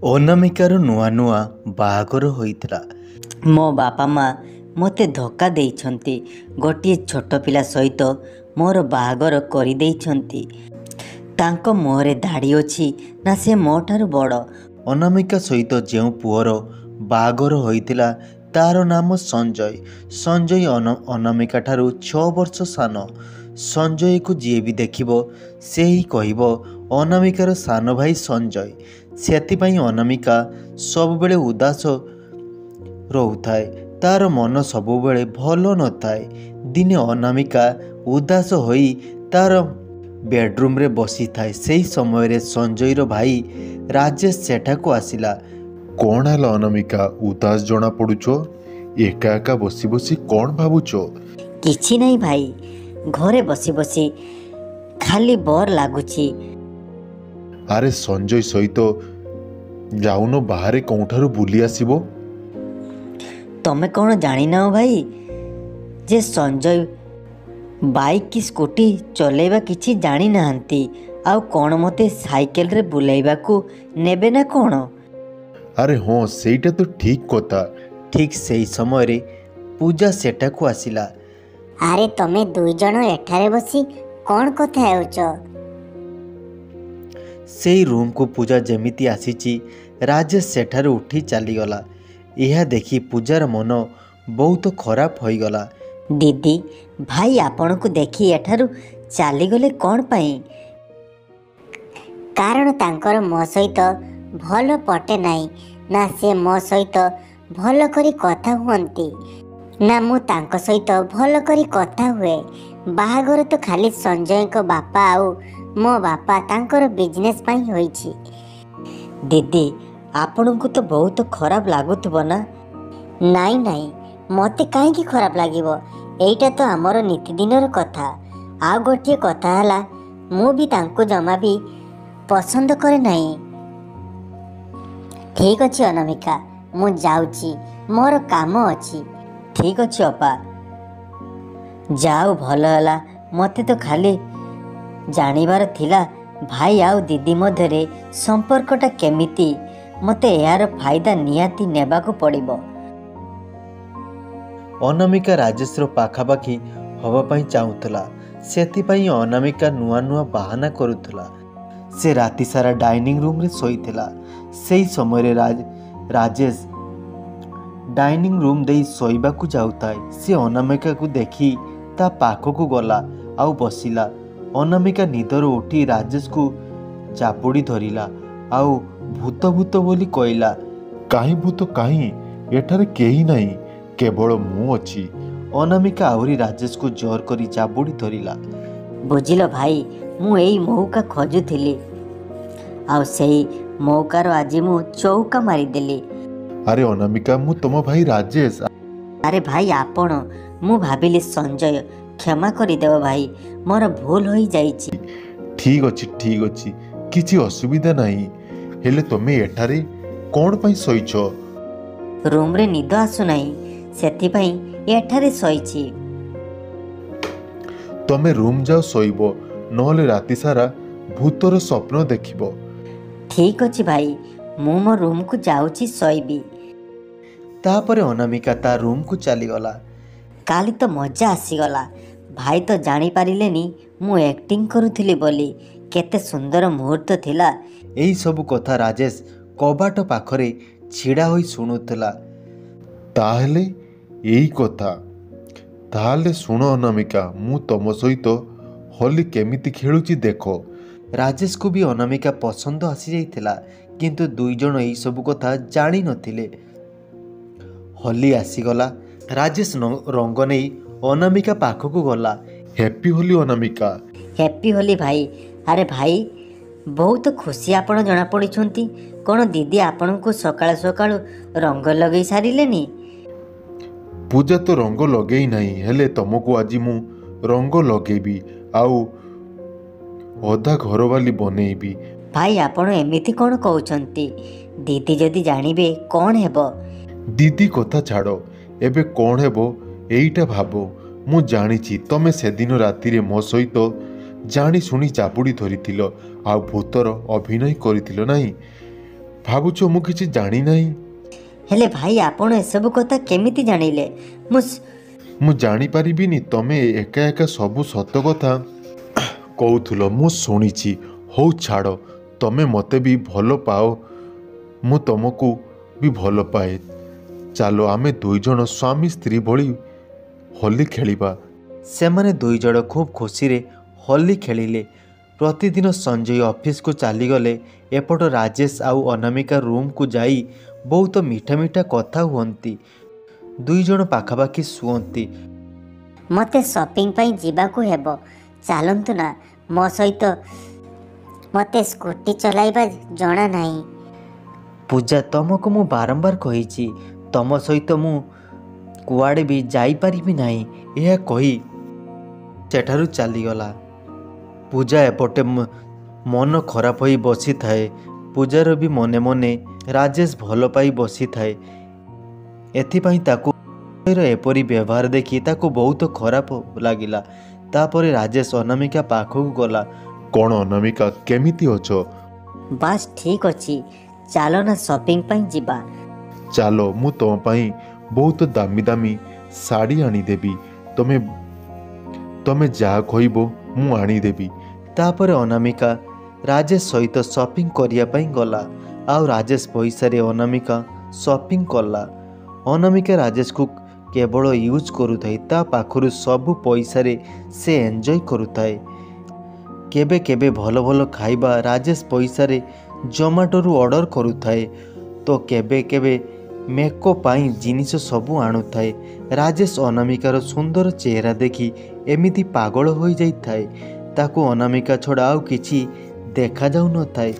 ଅନାମିକାର ନୂଆ ନୂଆ ବାହାଘର ହୋଇଥିଲା। ମୋ ବାପା ମା ମୋତେ ଧୋକା ଦେଇଛନ୍ତି। ଗୋଟିଏ ଛୋଟ ପିଲା ସହିତ ମୋର ବାହାଘର କରିଦେଇଛନ୍ତି। ତାଙ୍କ ମୁହଁରେ ଦାଢ଼ି ଅଛି ନା ସେ ମୋ ଠାରୁ ବଡ଼? ଅନାମିକା ସହିତ ଯେଉଁ ପୁଅର ବାହାଘର ହୋଇଥିଲା ତାର ନାମ ସଞ୍ଜୟ। ସଞ୍ଜୟ ଅନାମିକା ଠାରୁ 6 ବର୍ଷ ସାନ। ସଞ୍ଜୟକୁ ଯିଏ ବି ଦେଖିବ ସେ ହିଁ କହିବ ଅନାମିକାର ସାନ ଭାଇ ସଞ୍ଜୟ। ସେଥିପାଇଁ ଅନାମିକା ସବୁବେଳେ ଉଦାସ ରହୁଥାଏ। ତାର ମନ ସବୁବେଳେ ଭଲ ନଥାଏ। ଦିନେ ଅନାମିକା ଉଦାସ ହୋଇ ତାର ବେଡରୁମ୍ରେ ବସିଥାଏ। ସେହି ସମୟରେ ସଞ୍ଜୟର ଭାଇ ରାଜେଶ ସେଠାକୁ ଆସିଲା। କ'ଣ ହେଲା ଅନାମିକା, ଉଦାସ ଜଣା ପଡ଼ୁଛ? ଏକା ଏକା ବସି ବସି କ'ଣ ଭାବୁଛ? କିଛି ନାହିଁ ଭାଇ, ଘରେ ବସି ବସି ଖାଲି ବୋର୍ ଲାଗୁଛି। ଆରେ ସଞ୍ଜୟ ସହିତ ଯାଉନ ବାହାରେ କେଉଁଠାରୁ ବୁଲି ଆସିବ। ତମେ କ'ଣ ଜାଣିନାହ ଭାଇ ଯେ ସଞ୍ଜୟ ବାଇକ୍ କି ସ୍କୁଟି ଚଲେଇବା କିଛି ଜାଣିନାହାନ୍ତି। ଆଉ କ'ଣ ମୋତେ ସାଇକେଲରେ ବୁଲାଇବାକୁ ନେବେ ନା କ'ଣ? ଆରେ ହଁ, ସେଇଟା ତ ଠିକ୍ କଥା। ଠିକ୍ ସେହି ସମୟରେ ପୂଜା ସେଠାକୁ ଆସିଲା। ଆରେ ତମେ ଦୁଇ ଜଣ ଏଠାରେ ବସି କ'ଣ କଥା ହେଉଛ? ସେଇ ରୁମ୍କୁ ପୂଜା ଯେମିତି ଆସିଛି ରାଜେଶ ସେଠାରୁ ଉଠି ଚାଲିଗଲା। ଏହା ଦେଖି ପୂଜାର ମନ ବହୁତ ଖରାପ ହୋଇଗଲା। ଦିଦି, ଭାଇ ଆପଣଙ୍କୁ ଦେଖି ଏଠାରୁ ଚାଲିଗଲେ କ'ଣ ପାଇଁ? କାରଣ ତାଙ୍କର ମୋ ସହିତ ଭଲ ପଟେ ନାହିଁ। ନା ସେ ମୋ ସହିତ ଭଲ କରି କଥା ହୁଅନ୍ତି, ନା ମୁଁ ତାଙ୍କ ସହିତ ଭଲ କରି କଥା ହୁଏ। ବାହାଘର ତ ଖାଲି ସଞ୍ଜୟଙ୍କ ବାପା ଆଉ ମୋ ବାପା ତାଙ୍କର ବିଜନେସ୍ ପାଇଁ ହୋଇଛି। ଦିଦି, ଆପଣଙ୍କୁ ତ ବହୁତ ଖରାପ ଲାଗୁଥିବ ନା? ନାଇଁ ନାଇଁ, ମୋତେ କାହିଁକି ଖରାପ ଲାଗିବ? ଏଇଟା ତ ଆମର ନୀତିଦିନର କଥା। ଆଉ ଗୋଟିଏ କଥା ହେଲା, ମୁଁ ବି ତାଙ୍କୁ ଜମା ବି ପସନ୍ଦ କରେ ନାହିଁ। ଠିକ୍ ଅଛି ଅନାମିକା, ମୁଁ ଯାଉଛି, ମୋର କାମ ଅଛି। ଠିକ୍ ଅଛି ଅପା, ଯାଉ, ଭଲ ହେଲା। ମୋତେ ତ ଖାଲି ଜାଣିବାର ଥିଲା ଭାଇ ଆଉ ଦିଦି ମଧ୍ୟରେ ସମ୍ପର୍କଟା କେମିତି। ମୋତେ ଏହାର ଫାଇଦା ନିହାତି ନେବାକୁ ପଡ଼ିବ। ଅନାମିକା ରାଜେଶର ପାଖାପାଖି ହେବା ପାଇଁ ଚାହୁଁଥିଲା। ସେଥିପାଇଁ ଅନାମିକା ନୂଆ ନୂଆ ବାହାନା କରୁଥିଲା। ସେ ରାତି ସାରା ଡାଇନିଂ ରୁମ୍ରେ ଶୋଇଥିଲା। ସେହି ସମୟରେ ରାଜେଶ ଡାଇନିଂ ରୁମ୍ ଦେଇ ଶୋଇବାକୁ ଯାଉଥାଏ। ସେ ଅନାମିକାକୁ ଦେଖି ତା ପାଖକୁ ଗଲା ଆଉ ବସିଲା। ଅନାମିକା ନିଦରୁ ଉଠି ରାଜେଶକୁ ଚାପୁଡ଼ି ଧରିଲା ଆଉ ଭୂତ ଭୂତ ବୋଲି କହିଲା। କାହିଁ ଭୂତ କାହିଁ? ଏଠାରେ କେହି ନାହିଁ, କେବଳ ମୁଁ ଅଛି। ଅନାମିକା ଆହୁରି ରାଜେଶକୁ ଜୋର କରି ଚାପୁଡ଼ି ଧରିଲା। ବୁଝିଲ ଭାଇ, ମୁଁ ଏଇ ମଉକା ଖୋଜୁଥିଲି, ଆଉ ସେଇ ମଉକାର ଆଜି ମୁଁ ଚୌକା ମାରିଦେଲି। ଆରେ ଅନାମିକା, ମୁଁ ତମ ଭାଇ ରାଜେଶ। ଆରେ ଭାଇ ଆପଣ, ମୁଁ ଭାବିଲି ସଞ୍ଜୟ। କ୍ଷମା କରିଦେବ ଭାଇ, ମୋର ଭୁଲ ହୋଇଯାଇଛି। ଠିକ୍ ଅଛି, ଠିକ୍ ଅଛି, କିଛି ଅସୁବିଧା ନାହିଁ। ହେଲେ ତମେ ଏଠାରେ କ'ଣ ପାଇଁ ଶୋଇଛ? ରୁମ୍ରେ ନିଦ ଆସୁନାହିଁ, ସେଥିପାଇଁ ଏଠାରେ ଶୋଇଛି। ତମେ ରୁମ୍ ଯାଅ ଶୋଇବ, ନହେଲେ ରାତି ସାରା ଭୂତର ସ୍ୱପ୍ନ ଦେଖିବ। ଠିକ୍ ଅଛି ଭାଇ, ମୁଁ ମୋ ରୁମ୍କୁ ଯାଉଛି, ଶୋଇବି। ତାପରେ ଅନାମିକା ତା ରୁମ୍କୁ ଚାଲିଗଲା। କାଲି ତ ମଜା ଆସିଗଲା। ଭାଇ ତ ଜାଣିପାରିଲେନି ମୁଁ ଆକ୍ଟିଂ କରୁଥିଲି ବୋଲି। କେତେ ସୁନ୍ଦର ମୁହୂର୍ତ୍ତ ଥିଲା। ଏହି ସବୁ କଥା ରାଜେଶ କବାଟ ପାଖରେ ଛିଡ଼ା ହୋଇ ଶୁଣୁଥିଲା। ତାହେଲେ ଏଇ କଥା। ତାହେଲେ ଶୁଣ ଅନାମିକା, ମୁଁ ତମ ସହିତ ହୋଲି କେମିତି ଖେଳୁଛି ଦେଖ। ରାଜେଶକୁ ବି ଅନାମିକା ପସନ୍ଦ ଆସିଯାଇଥିଲା, କିନ୍ତୁ ଦୁଇ ଜଣ ଏହିସବୁ କଥା ଜାଣିନଥିଲେ। ହୋଲି ଆସିଗଲା। ରାଜେଶ ରଙ୍ଗ ନେଇ ଅନାମିକା ପାଖକୁ ଗଲା। ହ୍ୟାପି ହୋଲି ଅନାମିକା। ହ୍ୟାପି ହୋଲି ଭାଇ। ଆରେ ଭାଇ, ବହୁତ ଖୁସି ଆପଣ ଜଣାପଡ଼ୁଛନ୍ତି। କ'ଣ ଦିଦି ଆପଣଙ୍କୁ ସକାଳୁ ସକାଳୁ ରଙ୍ଗ ଲଗେଇ ସାରିଲେନି? ପୂଜା ତ ରଙ୍ଗ ଲଗେଇ ନାହିଁ, ହେଲେ ତମକୁ ଆଜି ମୁଁ ରଙ୍ଗ ଲଗେଇବି ଆଉ ଅଧା ଘରବାଲି ବନେଇବି। ଭାଇ ଆପଣ ଏମିତି କ'ଣ କହୁଛନ୍ତି? ଦିଦି ଯଦି ଜାଣିବେ କ'ଣ ହେବ? ଦିଦି କଥା ଛାଡ଼, ଏବେ କ'ଣ ହେବ ଏଇଟା ଭାବ। ମୁଁ ଜାଣିଛି ତମେ ସେଦିନ ରାତିରେ ମୋ ସହିତ ଜାଣି ଶୁଣି ଚାପୁଡ଼ି ଧରିଥିଲ ଆଉ ଭୂତର ଅଭିନୟ କରିଥିଲ ନାହିଁ। ଭାବୁଛ ମୁଁ କିଛି ଜାଣିନାହିଁ? ହେଲେ ଭାଇ ଆପଣ ଏସବୁ କଥା କେମିତି ଜାଣିଲେ? ମୁଁ ଜାଣିପାରିବିନି? ତମେ ଏକା ଏକା ସବୁ ସତ କଥା କହୁଥିଲ, ମୁଁ ଶୁଣିଛି। ହଉ ଛାଡ଼, ତମେ ମୋତେ ବି ଭଲ ପାଅ, ମୁଁ ତମକୁ ବି ଭଲ ପାଏ। ଚାଲ ଆମେ ଦୁଇଜଣ ସ୍ୱାମୀ ସ୍ତ୍ରୀ ଭଳି ହୋଲି ଖେଳିବା। ସେମାନେ ଦୁଇଜଣ ଖୁବ୍ ଖୁସିରେ ହୋଲି ଖେଳିଲେ। ପ୍ରତିଦିନ ସଞ୍ଜୟ ଅଫିସକୁ ଚାଲିଗଲେ ଏପଟ ରାଜେଶ ଆଉ ଅନାମିକା ରୁମ୍କୁ ଯାଇ ବହୁତ ମିଠା ମିଠା କଥା ହୁଅନ୍ତି। ଦୁଇଜଣ ପାଖାପାଖି ଶୁଅନ୍ତି। ମୋତେ ସପିଂ ପାଇଁ ଯିବାକୁ ହେବ, ଚାଲନ୍ତୁ ନା ମୋ ସହିତ। ମୋତେ ସ୍କୁଟି ଚଲାଇବା ଜଣା ନାହିଁ। ପୂଜା, ତମକୁ ମୁଁ ବାରମ୍ବାର କହିଛି ତମ ସହିତ ମୁଁ କୁଆଡ଼େ ବି ଯାଇପାରିବି ନାହିଁ। ଏହା କହି ସେଠାରୁ ଚାଲିଗଲା। ପୂଜା ଏପଟେ ମନ ଖରାପ ହୋଇ ବସିଥାଏ। ପୂଜାର ବି ମନେ ମନେ ରାଜେଶ ଭଲ ପାଇ ବସିଥାଏ। ଏଥିପାଇଁ ତାକୁ ଏପରି ବ୍ୟବହାର ଦେଖି ତାକୁ ବହୁତ ଖରାପ ଲାଗିଲା। ତାପରେ ରାଜେଶ ଅନାମିକା ପାଖକୁ ଗଲା। କ'ଣ ଅନାମିକା, କେମିତି ଅଛ? ବାସ୍ ଠିକ୍ ଅଛି, ଚାଲ ନା ସପିଂ ପାଇଁ ଯିବା। ଚାଲ, ମୁଁ ତମ ପାଇଁ ବହୁତ ଦାମୀ ଦାମୀ ଶାଢ଼ୀ ଆଣିଦେବି। ତମେ ଯାହା କହିବ ମୁଁ ଆଣିଦେବି। ତାପରେ ଅନାମିକା ରାଜେଶ ସହିତ ସପିଂ କରିବା ପାଇଁ ଗଲା। ଆଉ ରାଜେଶ ପଇସାରେ ଅନାମିକା ସପିଂ କଲା। ଅନାମିକା ରାଜେଶକୁ କେବଳ ୟୁଜ୍ କରୁଥାଏ। ତା ପାଖରୁ ସବୁ ପଇସାରେ ସେ ଏନ୍ଜୟ କରୁଥାଏ। କେବେ କେବେ ଭଲ ଭଲ ଖାଇବା ରାଜେଶ ପଇସାରେ ଜୋମାଟୋରୁ ଅର୍ଡ଼ର କରୁଥାଏ, ତ କେବେ କେବେ ମେକଅପ୍ ପାଇଁ ଜିନିଷ ସବୁ ଆଣୁଥାଏ। ରାଜେଶ ଅନାମିକାର ସୁନ୍ଦର ଚେହେରା ଦେଖି ଏମିତି ପାଗଳ ହୋଇଯାଇଥାଏ। ତାକୁ ଅନାମିକା ଛଡ଼ା ଆଉ କିଛି ଦେଖାଯାଉନଥାଏ।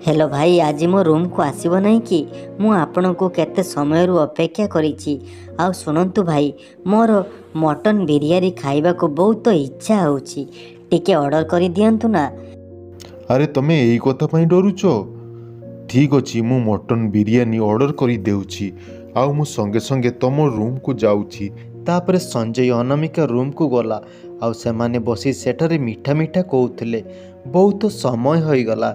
ହେଲୋ ଭାଇ, ଆଜି ମୋ ରୁମ୍କୁ ଆସିବ ନାହିଁ କି? ମୁଁ ଆପଣଙ୍କୁ କେତେ ସମୟରୁ ଅପେକ୍ଷା କରିଛି। ଆଉ ଶୁଣନ୍ତୁ ଭାଇ, ମୋର ମଟନ୍ ବିରିୟାନୀ ଖାଇବାକୁ ବହୁତ ଇଚ୍ଛା ହେଉଛି, ଟିକେ ଅର୍ଡ଼ର କରିଦିଅନ୍ତୁ ନା। ଆରେ ତମେ ଏଇ କଥା ପାଇଁ ଡରୁଛ? ଠିକ୍ ଅଛି, ମୁଁ ମଟନ୍ ବିରିୟାନୀ ଅର୍ଡ଼ର କରିଦେଉଛି। ଆଉ ମୁଁ ସଙ୍ଗେ ସଙ୍ଗେ ତମ ରୁମ୍କୁ ଯାଉଛି। ତାପରେ ସଞ୍ଜୟ ଅନାମିକା ରୁମ୍କୁ ଗଲା। ଆଉ ସେମାନେ ବସି ସେଠାରେ ମିଠା ମିଠା କହୁଥିଲେ। ବହୁତ ସମୟ ହୋଇଗଲା।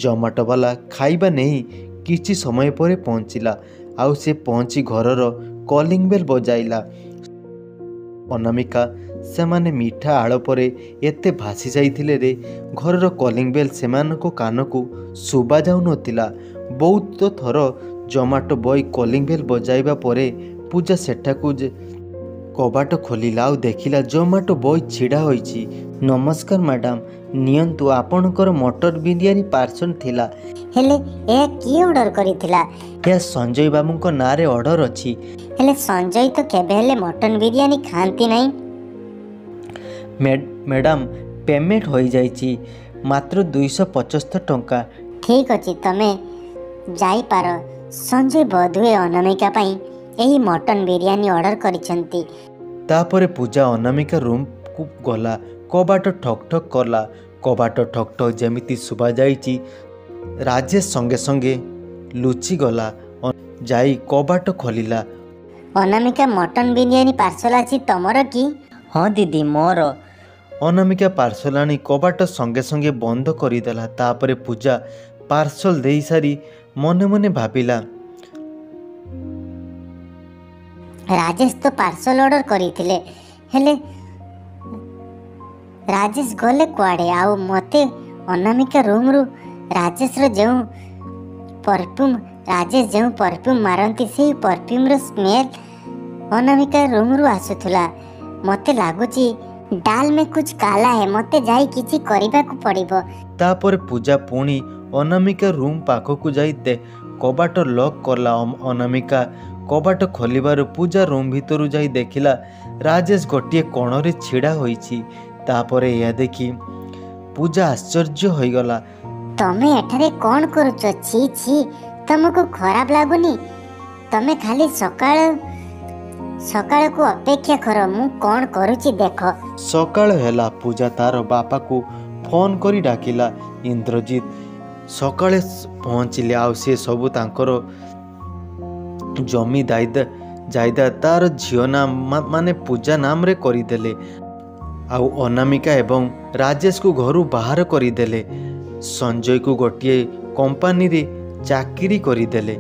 ଜୋମାଟୋ ବାଲା ଖାଇବା ନେଇ କିଛି ସମୟ ପରେ ପହଞ୍ଚିଲା। ଆଉ ସେ ପହଞ୍ଚି ଘରର କଲିଂ ବେଲ୍ ବଜାଇଲା। ଅନାମିକା ସେମାନେ ମିଠା ଆଳପରେ ଏତେ ଭାସି ଯାଇଥିଲେ ରେ, ଘରର କଲିଂ ବେଲ୍ ସେମାନଙ୍କ କାନକୁ ଶୁଭା ଯାଉନଥିଲା। ବହୁତ ଥର ଜୋମାଟୋ ବୟ କଲିଂ ବେଲ୍ ବଜାଇବା ପରେ ପୂଜା ସେଠାକୁ କବାଟ ଖୋଲିଲା ଆଉ ଦେଖିଲା ଜୋମାଟୋ ବୟ ଛିଡ଼ା ହୋଇଛି। ନମସ୍କାର ମ୍ୟାଡ଼ାମ୍, ନିଅନ୍ତୁ, ଆପଣଙ୍କର ମଟର ବିରିୟାନୀ ପାର୍ସଲ ଥିଲା। ହେଲେ ଏହା କିଏ ଅର୍ଡ଼ର କରିଥିଲା? ଏହା ସଞ୍ଜୟ ବାବୁଙ୍କ ନାଁରେ ଅର୍ଡ଼ର ଅଛି। ହେଲେ ସଞ୍ଜୟ ତ କେବେ ହେଲେ ମଟନ୍ ବିରିୟାନୀ ଖାଆନ୍ତି ନାହିଁ। ମ୍ୟାଡ଼ାମ୍, ପେମେଣ୍ଟ ହୋଇଯାଇଛି, ମାତ୍ର 275 ଟଙ୍କା। ଠିକ୍ ଅଛି, ତମେ ଯାଇପାର। ସଞ୍ଜୟ ବୋଧହୁଏ ଅନାମିକା ପାଇଁ ଏହି ମଟନ୍ ବିରିୟାନୀ ଅର୍ଡ଼ର କରିଛନ୍ତି। ତାପରେ ପୂଜା ଅନାମିକା ରୁମ୍କୁ ଗଲା। କବାଟ ଠକ୍ ଠକ୍ କଲା। କବାଟ ଠକ୍ ଠକ୍ ଯେମିତି ଶୁଭାଯାଇଛି, ରାଜେଶ ସଙ୍ଗେ ସଙ୍ଗେ ଲୁଚିଗଲା। ଯାଇ କବାଟ ଖୋଲିଲା। ଅନାମିକା, ମଟନ୍ ବିରିୟାନୀ ପାର୍ସଲ ଅଛି ତମର କି? ହଁ ଦିଦି, ମୋର। ଅନାମିକା ପାର୍ସଲ ଆଣି କବାଟ ସଙ୍ଗେ ସଙ୍ଗେ ବନ୍ଦ କରିଦେଲା। ତାପରେ ପୂଜା ପାର୍ସଲ ଦେଇସାରି ମନେ ମନେ ଭାବିଲା, ରାଜେଶ ତ ପାର୍ସଲ ଅର୍ଡ଼ର କରିଥିଲେ, ହେଲେ ରାଜେଶ ଗଲେ କୁଆଡ଼େ? ଆଉ ମୋତେ ଅନାମିକା ରୁମ୍ରୁ ରାଜେଶ ଯେଉଁ ପରଫ୍ୟୁମ୍ ମାରନ୍ତି, ସେଇ ପରଫ୍ୟୁମ୍ର ସ୍ମେଲ୍ ଅନାମିକା ରୁମ୍ରୁ ଆସୁଥିଲା। ମୋତେ ଲାଗୁଛି ଡାଲ୍ ମେ କୁଛ କାଲା ହେ, ମୋତେ ଯାଇ କିଛି କରିବାକୁ ପଡ଼ିବ। ତାପରେ ପୂଜା ପୁଣି ଅନାମିକା ରୁମ୍ ପାଖକୁ ଯାଇ କବାଟ ଲକ୍ କଲା। ଅନାମିକା କବାଟ ଖୋଲିବାରୁ ପୂଜା ରୁମ୍ ଭିତରୁ ଯାଇ ଦେଖିଲା ରାଜେଶ ଗୋଟିଏ କୋଣରେ ଛିଡ଼ା ହୋଇଛି। ତାପରେ ଏହା ଦେଖି ପୂଜା ଆଶ୍ଚର୍ଯ୍ୟ ହୋଇଗଲା। ତମେ ଏଠାରେ କ'ଣ କରୁଛ? ଛି ଛି, ତମକୁ ଖରାପ ଲାଗୁନି? ତମେ ଖାଲି ସକାଳକୁ ଅପେକ୍ଷା କର, ମୁଁ କ'ଣ କରୁଛି ଦେଖ। ସକାଳ ହେଲା। ପୂଜା ତାର ବାପାକୁ ଫୋନ୍ କରି ଡାକିଲା। ଇନ୍ଦ୍ରଜିତ ସକାଳେ ପହଞ୍ଚିଲେ। ଆଉ ସେ ସବୁ ତାଙ୍କର ଜମି ଜାଇଦାଦ ତାର ଝିଅ ମାନେ ପୂଜା ନାମରେ କରିଦେଲେ। ଆଉ ଅନାମିକା ଏବଂ ରାଜେଶକୁ ଘରୁ ବାହାର କରିଦେଲେ। ସଞ୍ଜୟକୁ ଗୋଟିଏ କମ୍ପାନୀରେ ଚାକିରି କରିଦେଲେ।